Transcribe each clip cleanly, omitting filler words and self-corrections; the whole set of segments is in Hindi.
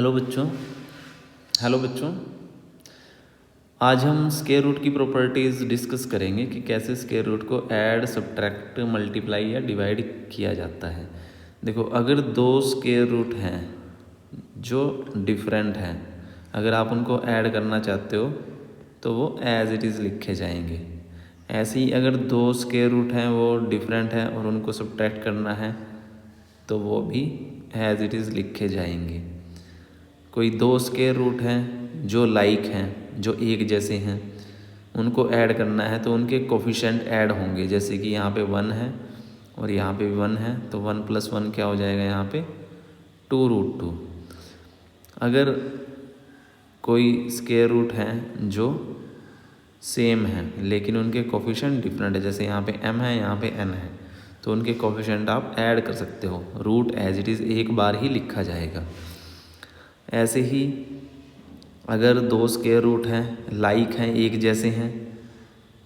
हेलो बच्चों, आज हम स्क्वायर रूट की प्रॉपर्टीज़ डिस्कस करेंगे कि कैसे स्क्वायर रूट को ऐड, सब्ट्रैक्ट, मल्टीप्लाई या डिवाइड किया जाता है। देखो, अगर दो स्क्वायर रूट हैं जो डिफरेंट हैं, अगर आप उनको ऐड करना चाहते हो तो वो एज इट इज़ लिखे जाएंगे। ऐसे ही अगर दो स्क्वायर रूट हैं वो डिफरेंट हैं और उनको सब्ट्रैक्ट करना है तो वो भी एज इट इज़ लिखे जाएंगे। कोई दो स्क्वायर रूट हैं जो लाइक हैं, जो एक जैसे हैं, उनको ऐड करना है तो उनके कोफिशिएंट ऐड होंगे। जैसे कि यहाँ पे 1 है और यहाँ पे 1 है तो 1 + 1 क्या हो जाएगा, यहाँ पे 2√2। अगर कोई स्क्वायर रूट हैं जो सेम हैं लेकिन उनके कोफिशिएंट डिफरेंट है, जैसे यहाँ पे m है, यहाँ पे n है, तो उनके कोफिशिएंट आप ऐड कर सकते हो। रूट एज इट इज़ एक बार ही लिखा जाएगा। ऐसे ही अगर दो स्क्वायर रूट हैं, लाइक हैं, एक जैसे हैं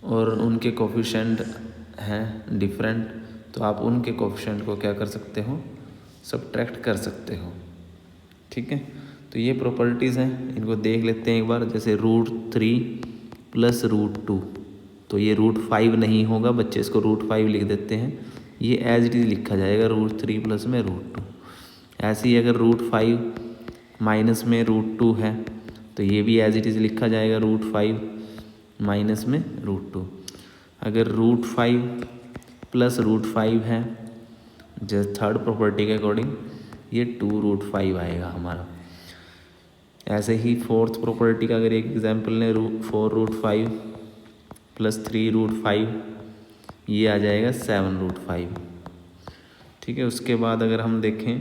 और उनके कोफिशिएंट हैं डिफरेंट, तो आप उनके कोफिशिएंट को क्या कर सकते हो, सब्ट्रैक्ट कर सकते हो। ठीक है, तो ये प्रॉपर्टीज़ हैं, इनको देख लेते हैं एक बार। जैसे √3 + √2, तो ये √5 नहीं होगा, बच्चे इसको √5 लिख देते हैं, ये एज इट इज़ लिखा जाएगा √3 + में √2। ऐसे ही अगर √5 माइनस में √2 है तो ये भी एज इट इज़ लिखा जाएगा √5 माइनस में √2। अगर √5 + √5 है, जैसे थर्ड प्रॉपर्टी के अकॉर्डिंग, ये 2√5 आएगा हमारा। ऐसे ही फोर्थ प्रॉपर्टी का अगर एक एग्जांपल लें, 4√5 + 3√5, ये आ जाएगा 7√5। ठीक है, उसके बाद अगर हम देखें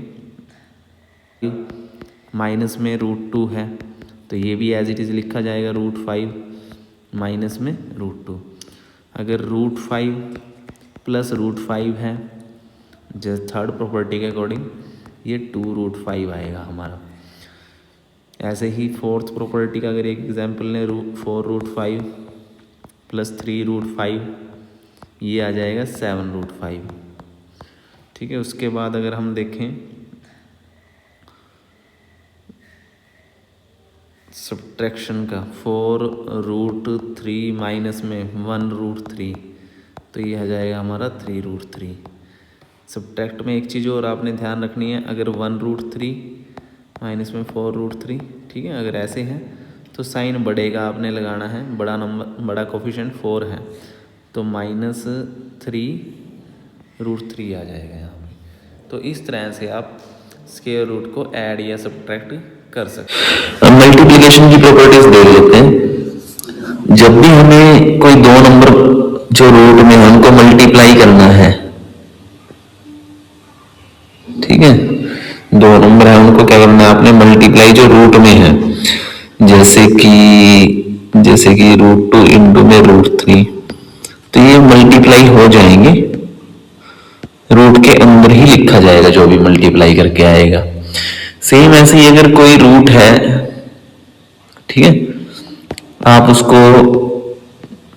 माइनस में √2 है तो ये भी एज इट इज़ लिखा जाएगा √5 माइनस में √2। अगर √5 + √5 है, जैसे थर्ड प्रॉपर्टी के अकॉर्डिंग, ये 2√5 आएगा हमारा। ऐसे ही फोर्थ प्रॉपर्टी का अगर एक एग्जांपल लें, 4√5 + 3√5, ये आ जाएगा 7√5। ठीक है, उसके बाद अगर हम देखें सब्ट्रैक्शन का, 4√3 माइनस में 1√3, तो ये आ जाएगा हमारा 3√3। सब्ट्रैक्ट में एक चीज़ और आपने ध्यान रखनी है, अगर 1√3 माइनस में 4√3, ठीक है, अगर ऐसे हैं तो साइन बढ़ेगा आपने लगाना है, बड़ा नंबर, बड़ा कोफिशिएंट 4 है तो -3√3 आ जाएगा यहाँ पे। तो इस तरह से आप स्क्वायर रूट को ऐड या सब्ट्रैक्ट कर सकते हैं। अब मल्टीप्लिकेशन की प्रॉपर्टीज देख लेते हैं। जब भी हमें कोई दो नंबर जो रूट में है उनको मल्टीप्लाई करना है, ठीक है, दो नंबर है उनको क्या करना है आपने, मल्टीप्लाई जो रूट में है, जैसे कि √2 × में √3, तो ये मल्टीप्लाई हो जाएंगे, रूट के अंदर ही लिखा जाएगा जो भी मल्टीप्लाई करके आएगा। सेम ऐसे ही अगर कोई रूट है, ठीक है, आप उसको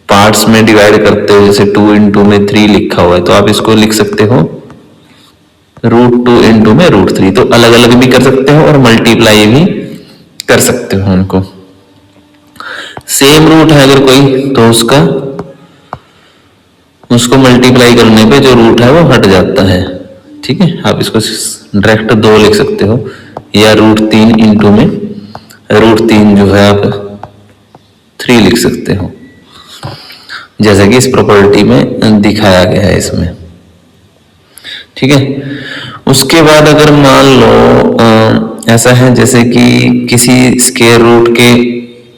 पार्ट्स में डिवाइड करते हो, जैसे 2 × में 3 लिखा हुआ है तो आप इसको लिख सकते हो √2 × में √3। तो अलग अलग भी कर सकते हो और मल्टीप्लाई भी कर सकते हो उनको। सेम रूट है अगर कोई, तो उसको मल्टीप्लाई करने पे जो रूट है वो हट जाता है। ठीक है, आप इसको डायरेक्ट 2 लिख सकते हो, या √3 × में √3 जो है आप 3 लिख सकते हो, जैसा कि इस प्रॉपर्टी में दिखाया गया है इसमें। ठीक है, उसके बाद अगर मान लो ऐसा है जैसे कि किसी स्क्वायर रूट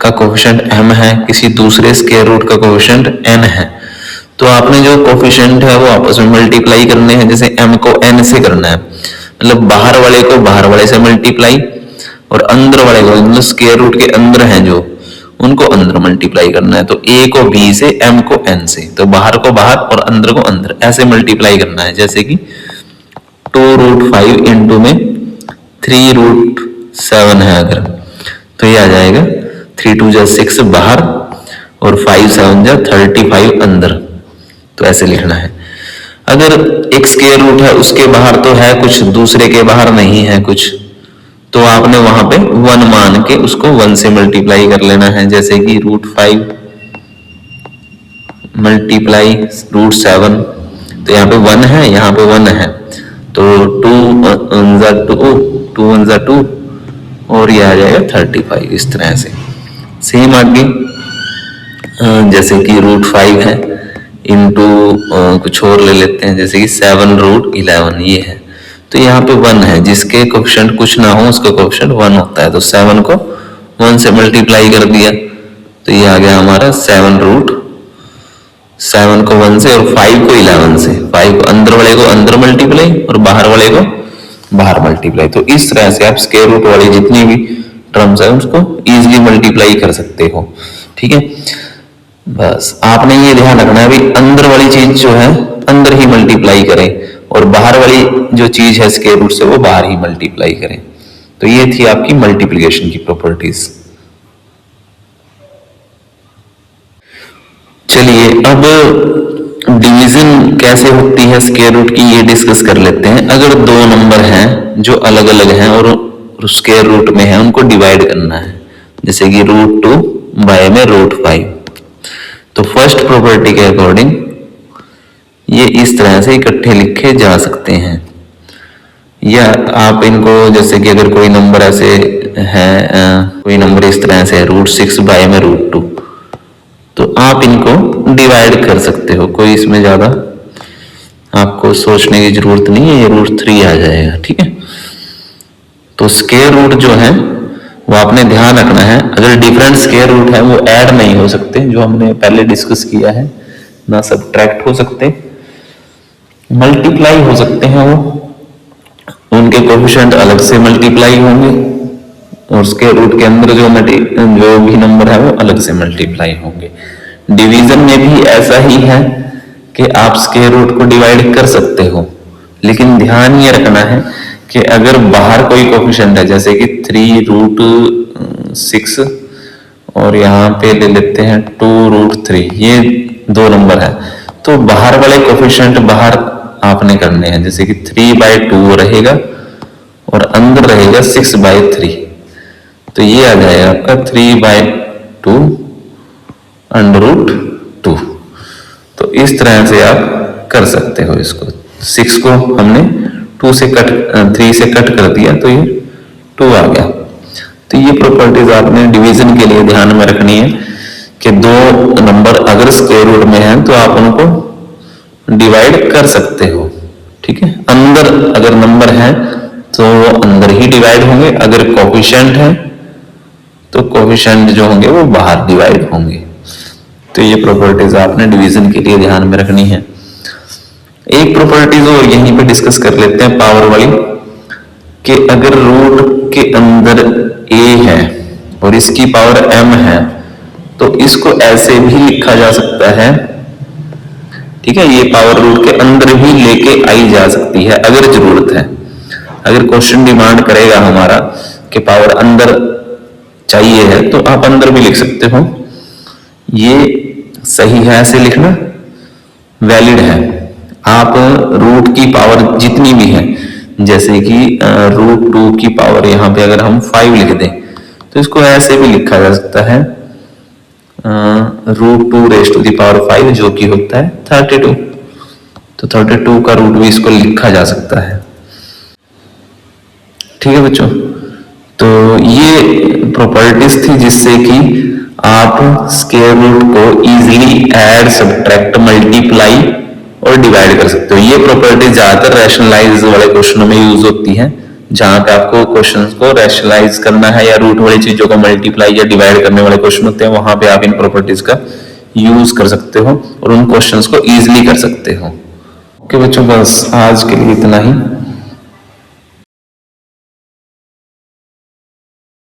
का कोफिशिएंट m है, किसी दूसरे स्क्वायर रूट का कोफिशिएंट n है, तो आपने जो कोफिशिएंट है वो आपस में मल्टीप्लाई करने हैं। जैसे m को n से करना है, मतलब बाहर वाले को बाहर वाले से मल्टीप्लाई और अंदर वाले को, मतलब स्क्वायर रूट के अंदर हैं जो, उनको अंदर मल्टीप्लाई करना है। तो a को b से, m को n से, तो बाहर को बाहर और अंदर को अंदर, ऐसे मल्टीप्लाई करना है। जैसे कि 2√5 × में 3√7 है अगर, तो ये आ जाएगा 3 × 6 बाहर और 5 7 35 अंदर, तो ऐसे लिखना है। अगर एक स्क्वायर रूट है उसके बाहर तो है कुछ, दूसरे के बाहर नहीं है कुछ, तो आपने वहां पे 1 मान के उसको 1 से मल्टीप्लाई कर लेना है। जैसे कि √5 मल्टीप्लाई √7, तो यहाँ पे 1 है, यहाँ पे 1 है, तो 2 1 2 और ये आ जाएगा 35। इस तरह से सेम आगे जैसे कि √5 है इंटू कुछ और ले लेते हैं, जैसे कि 7√11 ये है, तो यहाँ पे 1 है, जिसके कोएफिशिएंट कुछ ना हो उसका कोएफिशिएंट 1 होता है, तो 7 को 1 से मल्टीप्लाई कर दिया तो ये आ गया हमारा 7 को 1 से और 5 को 11 से, 5 को अंदर वाले को अंदर मल्टीप्लाई और बाहर वाले को बाहर मल्टीप्लाई। तो इस तरह से आप स्क्वायर रूट वाली जितनी भी टर्म्स है उसको इजीली मल्टीप्लाई कर सकते हो। ठीक है, बस आपने ये ध्यान रखना है भाई अंदर वाली चीज जो है अंदर ही मल्टीप्लाई करें और बाहर वाली जो चीज है स्क्वायर रूट से वो बाहर ही मल्टीप्लाई करें। तो ये थी आपकी मल्टीप्लिकेशन की प्रॉपर्टीज। चलिए अब डिवीजन कैसे होती है स्क्वायर रूट की ये डिस्कस कर लेते हैं। अगर दो नंबर हैं जो अलग अलग हैं और स्क्वायर रूट में है उनको डिवाइड करना है, जैसे कि √2 बाय में √5, तो फर्स्ट प्रॉपर्टी के अकॉर्डिंग ये इस तरह से इकट्ठे लिखे जा सकते हैं, या आप इनको जैसे कि अगर कोई नंबर ऐसे है कोई नंबर इस तरह से है √6 बाय में √2, तो आप इनको डिवाइड कर सकते हो, कोई इसमें ज्यादा आपको सोचने की जरूरत नहीं है, ये √3 आ जाएगा। ठीक है, तो स्क्वायर रूट जो है वो आपने ध्यान रखना है, अगर डिफरेंट स्क्वायर रूट है वो ऐड नहीं हो सकते, जो हमने पहले डिस्कस किया है, ना सब्ट्रैक्ट हो सकते, मल्टीप्लाई हो सकते हैं, वो उनके कोएफिशिएंट अलग से मल्टीप्लाई होंगे और स्क्वायर रूट के अंदर जो भी नंबर है वो अलग से मल्टीप्लाई होंगे। डिवीजन में भी ऐसा ही है कि आप स्क्वायर रूट को डिवाइड कर सकते हो, लेकिन ध्यान ये रखना है कि अगर बाहर कोई कोएफिशिएंट है जैसे कि 3√6 और यहाँ पे ले लेते हैं 2√3, ये दो नंबर है, तो बाहर वाले कोएफिशिएंट बाहर आपने करने हैं, जैसे कि 3/2 रहेगा और अंदर रहेगा 6/3, तो ये आ जाएगा आपका 3/2 √2। तो इस तरह से आप कर सकते हो इसको। 6 को हमने 3 से कट कर दिया तो ये 2 आ गया। तो ये प्रॉपर्टीज आपने डिवीजन के लिए ध्यान में रखनी है कि दो नंबर अगर स्क्वायर रूट में हैं तो आप उनको डिवाइड कर सकते हो। ठीक है, अंदर अगर नंबर है तो अंदर ही डिवाइड होंगे, अगर कोएफिशिएंट है तो कोएफिशिएंट जो होंगे वो बाहर डिवाइड होंगे। तो ये प्रॉपर्टीज आपने डिवीजन के लिए ध्यान में रखनी है। एक प्रॉपर्टीज और यहीं पे डिस्कस कर लेते हैं पावर वाली, कि अगर रूट के अंदर a है और इसकी पावर m है तो इसको ऐसे भी लिखा जा सकता है। ठीक है, ये पावर रूट के अंदर भी लेके आई जा सकती है अगर जरूरत है, अगर क्वेश्चन डिमांड करेगा हमारा कि पावर अंदर चाहिए है तो आप अंदर भी लिख सकते हो। ये सही है, ऐसे लिखना वैलिड है। आप रूट की पावर जितनी भी है, जैसे कि √2 की पावर यहाँ पे अगर हम 5 लिख दें तो इसको ऐसे भी लिखा जा सकता है √2⁵5 जो कि होता है 32, तो 32 का रूट भी इसको लिखा जा सकता है। ठीक है बच्चों, तो ये प्रॉपर्टीज थी जिससे कि आप स्क्वायर रूट को इजीली ऐड, सब्ट्रैक्ट, मल्टीप्लाई और डिवाइड कर सकते हो। ये प्रॉपर्टीज ज्यादातर रैशनलाइज वाले क्वेश्चनों में यूज होती हैं, जहां पे आपको क्वेश्चंस को रैशनलाइज करना है या रूट वाली चीजों को मल्टीप्लाई या डिवाइड करने वाले क्वेश्चन होते हैं, वहां पे आप इन प्रॉपर्टीज का यूज कर सकते हो और उन क्वेश्चंस को इजीली कर सकते हो। ओके बच्चों, बस आज के लिए इतना ही।